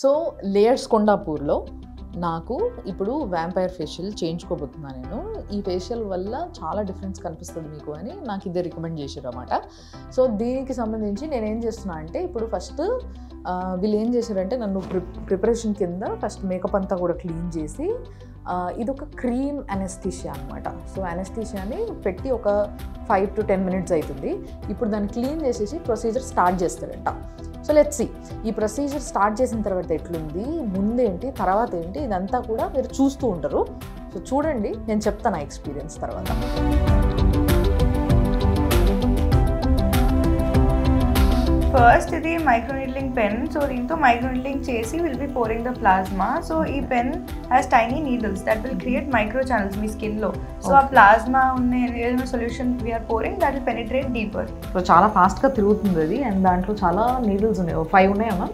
So layers కొండాపూర్లో నాకు ఇప్పుడు vampire facial చేయించుకోబోతున్నాను నేను. ఈ ఫేషియల్ వల్ల చాలా డిఫరెన్స్ కనిపిస్తుంది మీకు అని నాకు ఇదే రికమెండ్ చేశారు అన్నమాట. సో దీనికి సంబంధించి నేను ఏం చేస్తున్నా అంటే ఇప్పుడు ఫస్ట్ వీళ్ళు ఏం చేశారంటే నన్ను ప్రిపరేషన్ కింద ఫస్ట్ మేకప్ అంతా కూడా క్లీన్ చేసి ఇది ఒక క్రీమ్ అనెస్థీషియా అనమాట. సో అనెస్థీషియాని పెట్టి ఒక 5 to 10 minutes అవుతుంది. ఇప్పుడు దాన్ని క్లీన్ చేసేసి ప్రొసీజర్ స్టార్ట్ చేస్తారంట. సో లెట్స్ సీ ఈ ప్రొసీజర్ స్టార్ట్ చేసిన తర్వాత ఎట్లుంది, ముందేంటి తర్వాత ఏంటి, ఇదంతా కూడా మీరు చూస్తూ ఉంటారు. సో చూడండి, నేను చెప్తాను ఆ ఎక్స్పీరియన్స్ తర్వాత. ఫస్ట్ ఇది మైక్రో నీడ్లింగ్ పెన్. సో దీంతో మైక్రో నీడ్లింగ్ చేసి will be pouring the plasma. So ఈ pen has tiny needles that will create micro channels మీ స్కిన్లో. సో ఆ ప్లాస్మా ఉన్న ఏదైనా solution we're pouring that will penetrate deeper. So చాలా ఫాస్ట్గా తిరుగుతుంది అది. అండ్ దాంట్లో చాలా నీడిల్స్ ఉన్నాయి, 5 ఉన్నాయమ్మా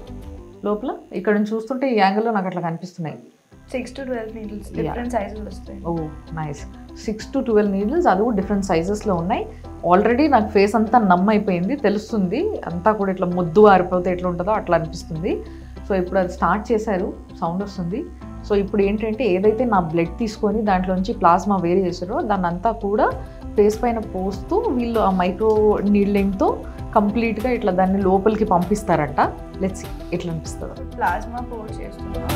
లోపల. ఇక్కడ నుంచి చూస్తుంటే ఈ యాంగిల్లో నాకు అట్లా కనిపిస్తున్నాయి. 6 to 12 నీడిల్స్ డిఫరెంట్ సైజెస్ వస్తాయి. ఓ నైస్. 6 to 12 నీడిల్స్, అది కూడా డిఫరెంట్ సైజెస్లో ఉన్నాయి. ఆల్రెడీ నాకు ఫేస్ అంతా నమ్ అయిపోయింది, తెలుస్తుంది అంతా కూడా ఇట్లా ముద్దు ఆరిపోతే ఎట్లా ఉంటుందో అట్లా అనిపిస్తుంది. సో ఇప్పుడు అది స్టార్ట్ చేశారు, సౌండ్ వస్తుంది. సో ఇప్పుడు ఏంటంటే ఏదైతే నా బ్లడ్ తీసుకొని దాంట్లోంచి ప్లాస్మా వేరే చేశారో దాన్ని అంతా కూడా ఫేస్ పైన పోస్తూ వీళ్ళు ఆ మైక్రో నీడ్లింగ్తో కంప్లీట్గా ఇట్లా దాన్ని లోపలికి పంపిస్తారంట. లెట్స్ సీ ఎట్లా అనిపిస్తుందో. ప్లాస్మా పోర్ చేస్తున్నాం.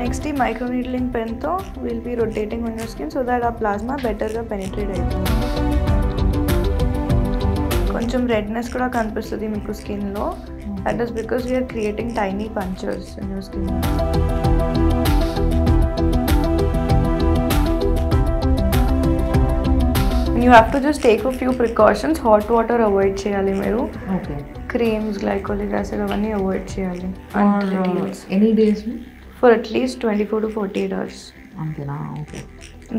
నెక్స్ట్ ఈ మైక్రో నీడ్లింగ్ పెన్తో will be rotating on your skin so that ఆ ప్లాస్మా బెటర్గా పెనిట్రేట్ అవుతుంది. కొంచెం రెడ్నెస్ కూడా కనిపిస్తుంది మీకు స్కిన్లో. That is because we're creating tiny punctures in your skin. You have to just take a few precautions. Hot water avoid చేయాలి మీరు. ఓకే. క్రీమ్స్, గ్లైకోలిక్ యాసిడ్ అవన్నీ అవాయిడ్ చేయాలి. Any days for at least 24 to 48 hours. అంతేనా? Okay.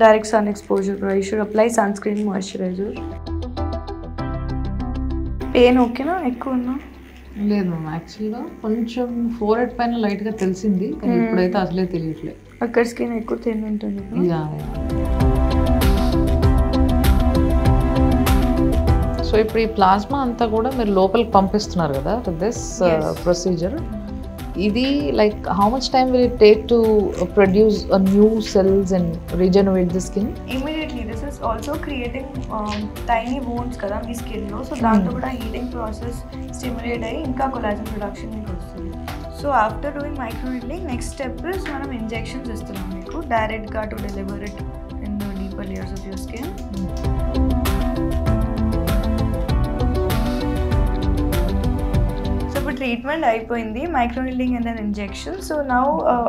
Direct sun exposure, you should apply sunscreen moisturizer. Pain ఓకేనా? ఎక్కువ ఉన్నా? లేదు ma'am, యాక్చువల్గా కొంచెం ఫోర్హెడ్ పైన లైట్గా తెలిసింది, కానీ ఇప్పుడైతే అసలే తెలియట్లేదు. అక్కడ స్కిన్ ఎక్కువ తిన్ ఉంటుంది. సో ఇప్పుడు ఈ ప్లాస్మా అంతా కూడా మీరు లోపలికి పంపిస్తున్నారు కదా దిస్ ప్రొసీజర్. ఇది like how much time will it take to produce new cells and regenerate the skin? Immediately. This is also creating tiny wands కదా మీ స్కిన్లో. సో దాంతో కూడా హీలింగ్ ప్రాసెస్ స్టిమ్యులేట్ అయ్యి ఇంకా కొలాజన్ ప్రొడక్షన్ మీకు వస్తుంది. So after doing micro needling next step is మనం injections ఇస్తున్నాం మీకు డైరెక్ట్గా to deliver it in the deeper layers of your skin. Treatment అయిపోయింది, micro needling and then injection. So now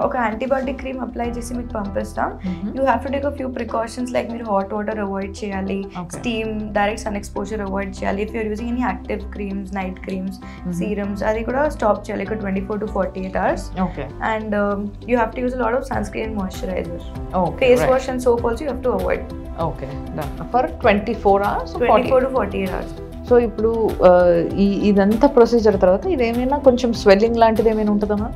ఒక యాంటీబయాటిక్ క్రీమ్ అప్లై చేసి మీకు పంపిస్తాం. You have to take a few precautions like మీరు హాట్ వాటర్ అవాయిడ్ చేయాలి, steam, direct sun exposure avoid చేయాలి. If you're using any active creams, night creams, serums, అది కూడా stop చేయాలి ఒక 24 to 48 hours. And you have to use lot of sunscreen moisturiser. Face wash and soap also you have to avoid. Okay, for 24 hours? 24 to 48 hours. So ఇప్పుడు ఇదంతా procedure తర్వాత ఇదేమైనా కొంచెం swelling లాంటిది ఏమైనా ఉంటుందమ్మా?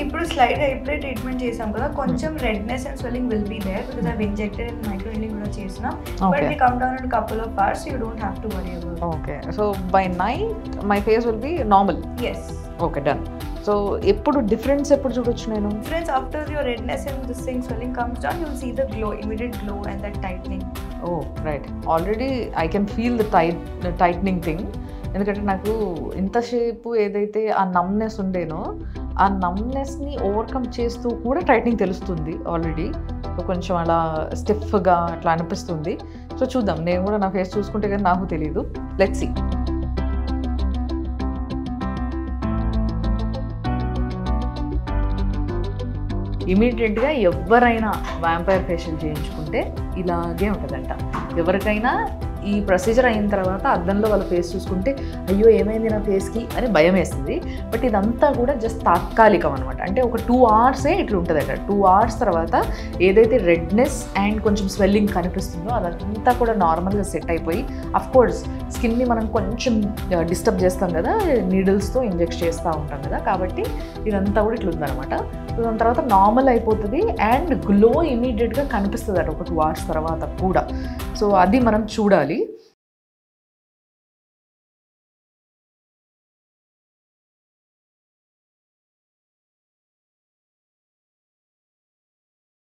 ఇప్పుడు స్లైడ్ ఇప్పుడే ట్రీట్మెంట్ చేసాం కదా, కొంచెం redness and swelling will be there because I injected and micro needling కూడా చేసినాం. But we come down in couple of hours, you don't have to worry about it. Okay, so by night my face will be normal? Yes. Okay, done. So ఎప్పుడు difference ఎప్పుడు చూడొచ్చు నేను? Difference after your redness and this thing swelling comes down, you will see the glow, immediate glow and that tightening. Oh right, already I can feel the tightening thing. ఎందుకంటే నాకు ఇంతసేపు ఏదైతే ఆ numbness ఉండేనో ఆ నమ్నెస్ని overcome చేస్తూ కూడా tightening తెలుస్తుంది already. So కొంచెం అలా స్టిఫ్గా అట్లా అనిపిస్తుంది. సో చూద్దాం, నేను కూడా నా ఫేస్ చూసుకుంటే కానీ నాకు తెలియదు. Let's see. ఇమీడియట్గా ఎవరైనా వ్యాంపైర్ ఫేషియల్ చేయించుకుంటే ఇలాగే ఉంటుందంట. ఎవరికైనా ఈ ప్రొసీజర్ అయిన తర్వాత అద్దంలో వాళ్ళ ఫేస్ చూసుకుంటే అయ్యో ఏమైంది నా ఫేస్కి అని భయం వేస్తుంది. బట్ ఇదంతా కూడా జస్ట్ తాత్కాలికం అనమాట. అంటే ఒక 2 hours ఇట్లా ఉంటుందట. 2 hours తర్వాత ఏదైతే రెడ్నెస్ అండ్ కొంచెం స్వెల్లింగ్ కనిపిస్తుందో అదంతా కూడా నార్మల్గా సెట్ అయిపోయి, అఫ్కోర్స్ స్కిన్ని మనం కొంచెం డిస్టర్బ్ చేస్తాం కదా, నీడిల్స్తో ఇంజెక్ట్ చేస్తూ ఉంటాం కదా, కాబట్టి ఇదంతా కూడా ఇట్లా ఉందన్నమాట. దాని తర్వాత నార్మల్ అయిపోతుంది అండ్ గ్లో ఇమీడియట్గా కనిపిస్తుంది అట ఒక 2 hours తర్వాత కూడా. సో అది మనం చూడాలి.